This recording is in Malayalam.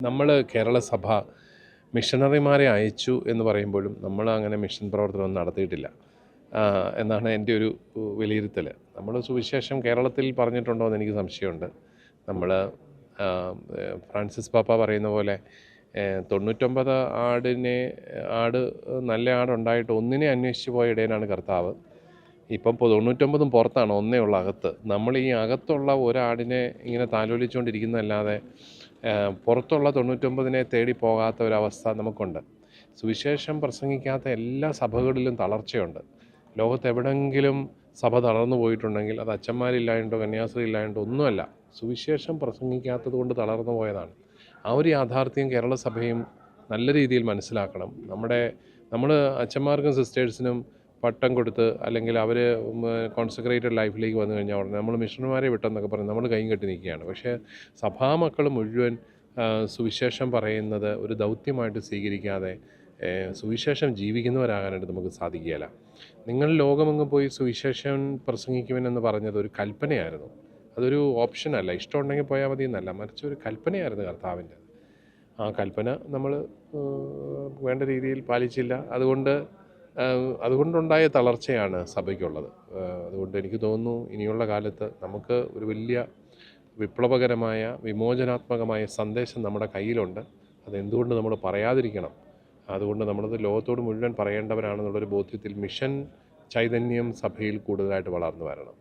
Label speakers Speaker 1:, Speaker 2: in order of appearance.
Speaker 1: നമ്മൾ കേരള സഭ മിഷണറിമാരെ അയച്ചു എന്ന് പറയുമ്പോഴും നമ്മൾ അങ്ങനെ മിഷൻ പ്രവർത്തനം നടത്തിയിട്ടില്ല എന്നാണ് എൻ്റെ ഒരു വിലയിരുത്തൽ. നമ്മൾ സുവിശേഷം കേരളത്തിൽ പറഞ്ഞിട്ടുണ്ടോ എന്ന് എനിക്ക് സംശയമുണ്ട്. നമ്മൾ ഫ്രാൻസിസ് പാപ്പ പറയുന്ന പോലെ 99 ആട് നല്ല ആടുണ്ടായിട്ട് ഒന്നിനെ അന്വേഷിച്ച് പോയ ഇടയനാണ് കർത്താവ്. ഇപ്പം 99 പുറത്താണ്, ഒന്നേ ഉള്ള അകത്ത്. നമ്മൾ ഈ അകത്തുള്ള ഒരാടിനെ ഇങ്ങനെ താലോലിച്ചുകൊണ്ടിരിക്കുന്നതല്ലാതെ പുറത്തുള്ള 99നെ തേടി പോകാത്ത ഒരവസ്ഥ നമുക്കുണ്ട്. സുവിശേഷം പ്രസംഗിക്കാത്ത എല്ലാ സഭകളിലും തളർച്ചയുണ്ട്. ലോകത്തെവിടെങ്കിലും സഭ തളർന്നു പോയിട്ടുണ്ടെങ്കിൽ അത് അച്ഛന്മാരില്ലായിട്ടോ കന്യാസ്ത്രീ ഇല്ലായിട്ടോ ഒന്നുമല്ല, സുവിശേഷം പ്രസംഗിക്കാത്തത് കൊണ്ട് തളർന്നു പോയതാണ്. ആ ഒരു യാഥാർത്ഥ്യം കേരള സഭയും നല്ല രീതിയിൽ മനസ്സിലാക്കണം. നമ്മൾ അച്ഛന്മാർക്കും സിസ്റ്റേഴ്സിനും പട്ടം കൊടുത്ത് അല്ലെങ്കിൽ അവർ കോൺസെൻട്രേറ്റഡ് ലൈഫിലേക്ക് വന്നു കഴിഞ്ഞാൽ ഉടനെ നമ്മൾ മിഷണറിമാരെ വിട്ടെന്നൊക്കെ പറഞ്ഞ് നമ്മൾ കൈയും കെട്ടി നിൽക്കുകയാണ്. പക്ഷേ സഭാമക്കൾ മുഴുവൻ സുവിശേഷം പറയുന്നത് ഒരു ദൗത്യമായിട്ട് സ്വീകരിക്കാതെ സുവിശേഷം ജീവിക്കുന്നവരാകാനായിട്ട് നമുക്ക് സാധിക്കുകയില്ല. നിങ്ങൾ ലോകമെങ്ങും പോയി സുവിശേഷം പ്രസംഗിക്കുമെന്ന് പറഞ്ഞത് ഒരു കൽപ്പനയായിരുന്നു. അതൊരു ഓപ്ഷനല്ല, ഇഷ്ടമുണ്ടെങ്കിൽ പോയാൽ മതി എന്നല്ല, മറിച്ച് ഒരു കൽപ്പനയായിരുന്നു കർത്താവിൻ്റെ. ആ കൽപ്പന നമ്മൾ വേണ്ട രീതിയിൽ പാലിച്ചില്ല. അതുകൊണ്ടുണ്ടായ തളർച്ചയാണ് സഭയ്ക്കുള്ളത്. അതുകൊണ്ട് എനിക്ക് തോന്നുന്നു ഇനിയുള്ള കാലത്ത് നമുക്ക് ഒരു വലിയ വിപ്ലവകരമായ വിമോചനാത്മകമായ സന്ദേശം നമ്മുടെ കയ്യിലുണ്ട്. അതെന്തുകൊണ്ട് നമ്മൾ പറയാതിരിക്കണം? അതുകൊണ്ട് നമ്മളത് ലോകത്തോട് മുഴുവൻ പറയേണ്ടവരാണെന്നുള്ളൊരു ബോധ്യത്തിൽ മിഷൻ ചൈതന്യം സഭയിൽ കൂടുതലായിട്ട് വളർന്നു വരണം.